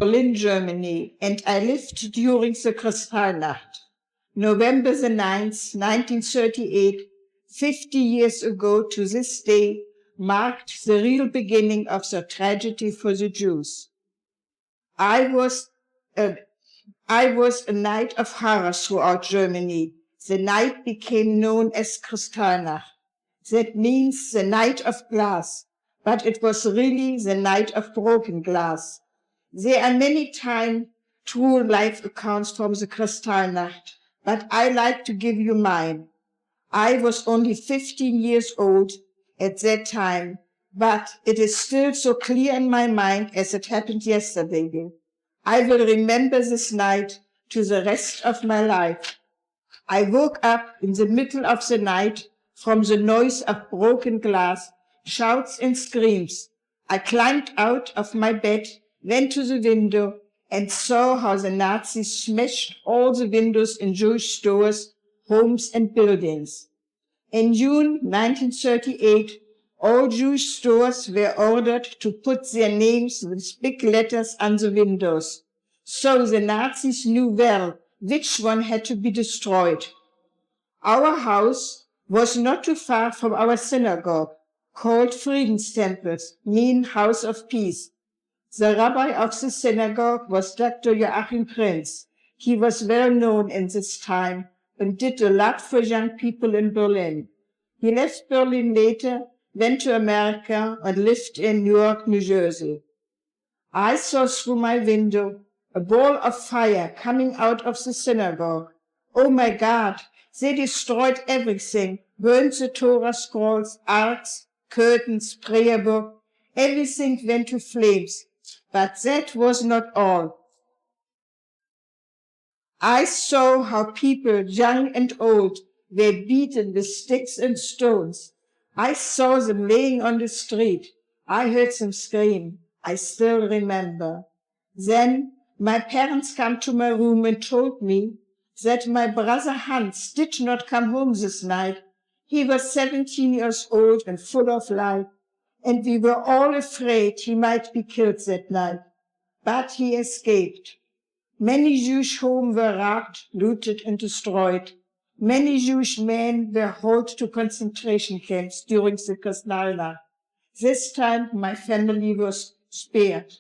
Berlin, Germany, and I lived during the Kristallnacht. November the 9th, 1938, 50 years ago to this day, marked the real beginning of the tragedy for the Jews. I was a night of horror throughout Germany. The night became known as Kristallnacht. That means the night of glass, but it was really the night of broken glass. There are many true life accounts from the Kristallnacht, but I like to give you mine. I was only 15 years old at that time, but it is still so clear in my mind as it happened yesterday. I will remember this night to the rest of my life. I woke up in the middle of the night from the noise of broken glass, shouts and screams. I climbed out of my bed, went to the window, and saw how the Nazis smashed all the windows in Jewish stores, homes, and buildings. In June 1938, all Jewish stores were ordered to put their names with big letters on the windows. So the Nazis knew well which one had to be destroyed. Our house was not too far from our synagogue, called Friedenstempel, meaning House of Peace. The rabbi of the synagogue was Dr. Joachim Prince. He was well known in this time and did a lot for young people in Berlin. He left Berlin later, went to America, and lived in Newark, New Jersey. I saw through my window a ball of fire coming out of the synagogue. Oh my God, they destroyed everything, burned the Torah scrolls, arks, curtains, prayer book. Everything went to flames. But that was not all. I saw how people, young and old, were beaten with sticks and stones. I saw them laying on the street. I heard them scream. I still remember. Then my parents came to my room and told me that my brother Hans did not come home this night. He was 17 years old and full of life, and we were all afraid he might be killed that night. But he escaped. Many Jewish homes were robbed, looted, and destroyed. Many Jewish men were hauled to concentration camps during the Kristallnacht. This time my family was spared.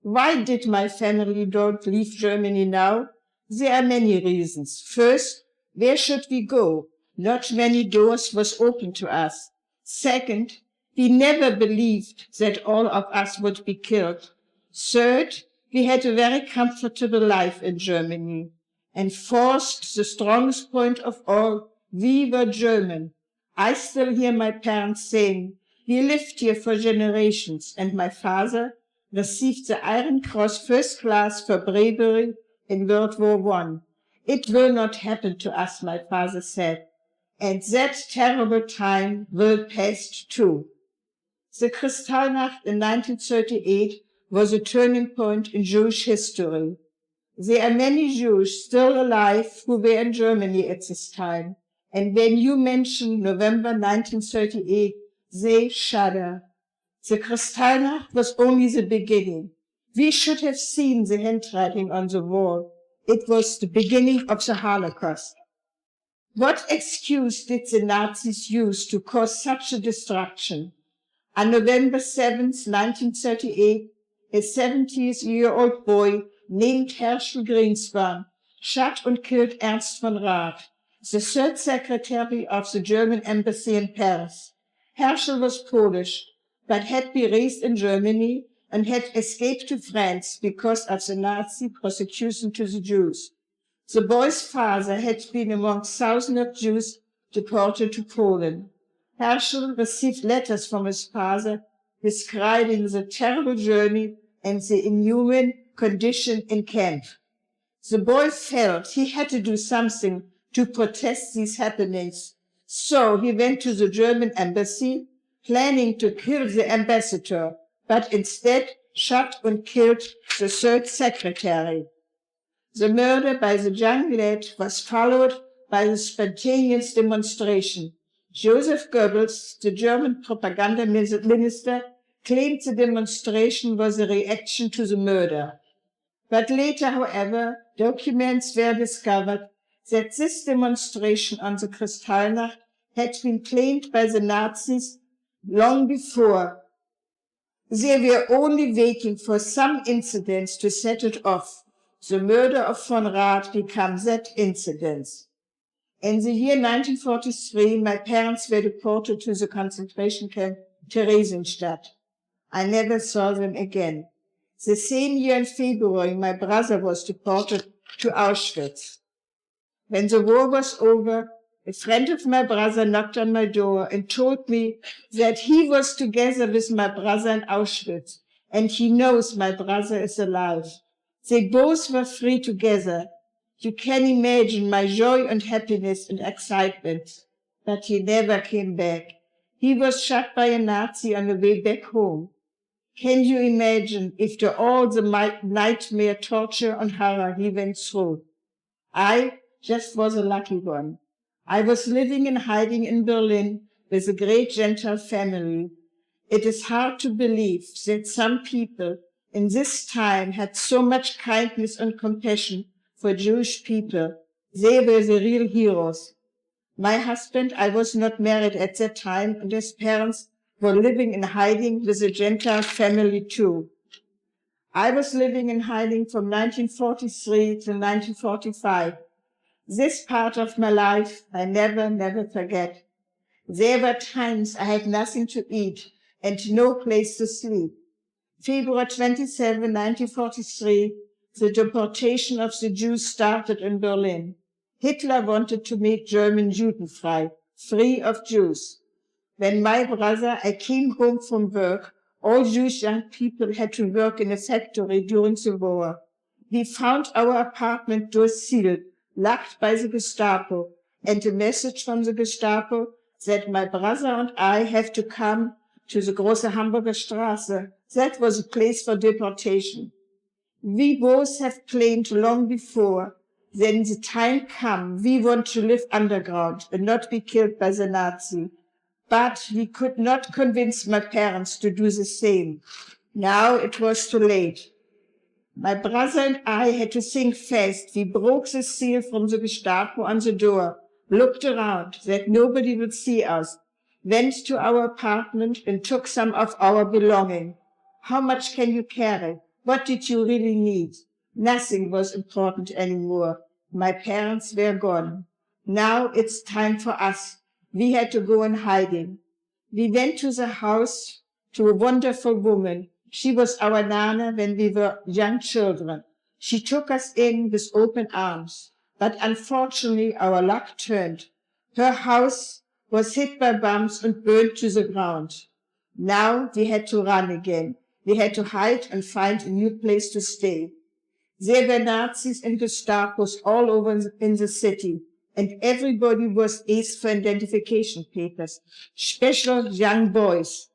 Why did my family not leave Germany now? There are many reasons. First, where should we go? Not many doors was open to us. Second, we never believed that all of us would be killed. Third, we had a very comfortable life in Germany. And fourth, the strongest point of all, we were German. I still hear my parents saying, we lived here for generations, and my father received the Iron Cross First Class for bravery in World War I. It will not happen to us, my father said, and that terrible time will pass too. The Kristallnacht in 1938 was a turning point in Jewish history. There are many Jews still alive who were in Germany at this time, and when you mention November 1938, they shudder. The Kristallnacht was only the beginning. We should have seen the handwriting on the wall. It was the beginning of the Holocaust. What excuse did the Nazis use to cause such a destruction? On November 7, 1938, a 70-year-old boy named Herschel Greenspan shot and killed Ernst von Rath, the third secretary of the German embassy in Paris. Herschel was Polish, but had been raised in Germany and had escaped to France because of the Nazi persecution to the Jews. The boy's father had been among thousands of Jews deported to Poland. Herschel received letters from his father describing the terrible journey and the inhuman condition in camp. The boy felt he had to do something to protest these happenings, so he went to the German embassy, planning to kill the ambassador, but instead shot and killed the third secretary. The murder by the young lad was followed by the spontaneous demonstration. Joseph Goebbels, the German propaganda minister, claimed the demonstration was a reaction to the murder. But later, however, documents were discovered that this demonstration on the Kristallnacht had been planned by the Nazis long before. They were only waiting for some incidents to set it off. The murder of von Rath became that incident. In the year 1943, my parents were deported to the concentration camp Theresienstadt. I never saw them again. The same year in February, my brother was deported to Auschwitz. When the war was over, a friend of my brother knocked on my door and told me that he was together with my brother in Auschwitz, and he knows my brother is alive. They both were free together. You can imagine my joy and happiness and excitement. But he never came back. He was shot by a Nazi on the way back home. Can you imagine after all the nightmare, torture, and horror he went through? I just was a lucky one. I was living in hiding in Berlin with a great Gentile family. It is hard to believe that some people in this time had so much kindness and compassion for Jewish people. They were the real heroes. My husband, I was not married at that time, and his parents were living in hiding with a Gentile family too. I was living in hiding from 1943 to 1945. This part of my life I never forget. There were times I had nothing to eat and no place to sleep. February 27, 1943, the deportation of the Jews started in Berlin. Hitler wanted to make German Judenfrei, free of Jews. When my brother, I came home from work, all Jewish young people had to work in a factory during the war. We found our apartment door sealed, locked by the Gestapo, and a message from the Gestapo that my brother and I have to come to the Große Hamburger Straße. That was a place for deportation. We both have planned long before. Then the time come, we want to live underground and not be killed by the Nazi. But we could not convince my parents to do the same. Now it was too late. My brother and I had to think fast. We broke the seal from the Gestapo on the door, looked around that nobody would see us, went to our apartment and took some of our belongings. How much can you carry? What did you really need? Nothing was important anymore. My parents were gone. Now it's time for us. We had to go in hiding. We went to the house to a wonderful woman. She was our Nana when we were young children. She took us in with open arms. But unfortunately, our luck turned. Her house was hit by bombs and burned to the ground. Now we had to run again. We had to hide and find a new place to stay. There were Nazis and Gestapos all over in the city, and everybody was asked for identification papers, special young boys.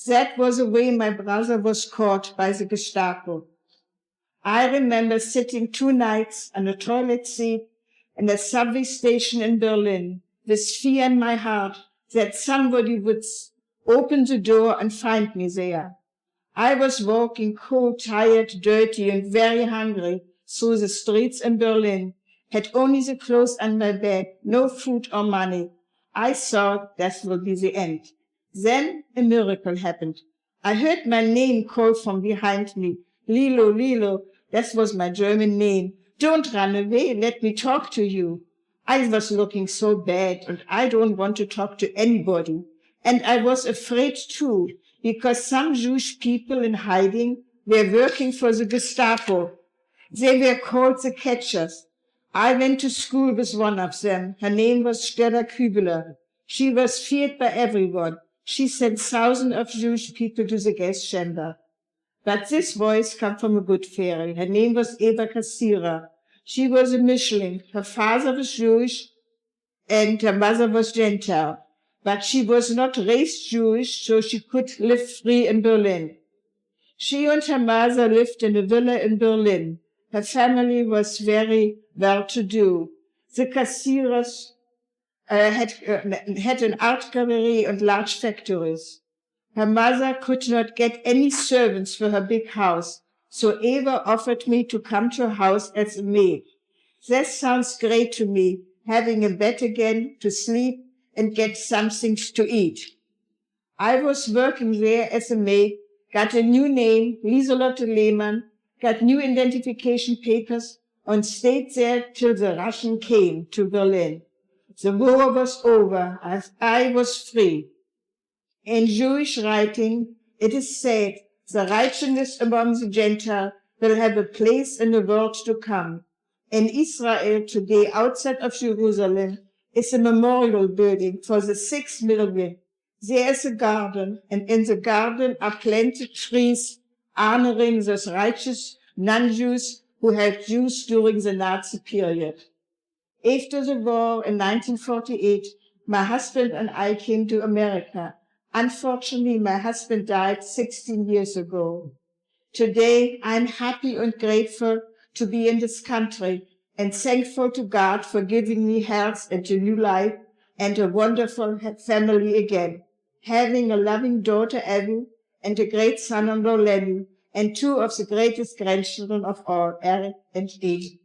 That was the way my brother was caught by the Gestapo. I remember sitting 2 nights on a toilet seat in a subway station in Berlin with fear in my heart that somebody would open the door and find me there. I was walking cold, tired, dirty, and very hungry through the streets in Berlin, had only the clothes on my back, no food or money. I thought that would be the end. Then a miracle happened. I heard my name called from behind me. Lilo, Lilo, that was my German name. Don't run away, let me talk to you. I was looking so bad, and I don't want to talk to anybody. And I was afraid too, because some Jewish people in hiding were working for the Gestapo. They were called the Catchers. I went to school with one of them. Her name was Stella Kübler. She was feared by everyone. She sent thousands of Jewish people to the gas chamber. But this voice came from a good fairy. Her name was Eva Kassira. She was a Mischling. Her father was Jewish and her mother was Gentile. But she was not raised Jewish, so she could live free in Berlin. She and her mother lived in a villa in Berlin. Her family was very well-to-do. The Kassiras had an art gallery and large factories. Her mother could not get any servants for her big house, So Eva offered me to come to her house as a maid. That sounds great to me, having a bed again to sleep and get something to eat. I was working there as a maid, got a new name, Lieselotte Lehmann, got new identification papers, and stayed there till the Russian came to Berlin. The war was over, as I was free. In Jewish writing, it is said, the righteousness among the Gentiles will have a place in the world to come. In Israel today, outside of Jerusalem, is a memorial building for the 6 million. There is a garden, and in the garden are planted trees honoring those righteous non-Jews who helped Jews during the Nazi period. After the war in 1948, my husband and I came to America. Unfortunately, my husband died 16 years ago. Today, I'm happy and grateful to be in this country and thankful to God for giving me health and a new life and a wonderful family again, having a loving daughter, Evelyn, and a great son-in-law, Lenny, and 2 of the greatest grandchildren of all, Eric and Eve.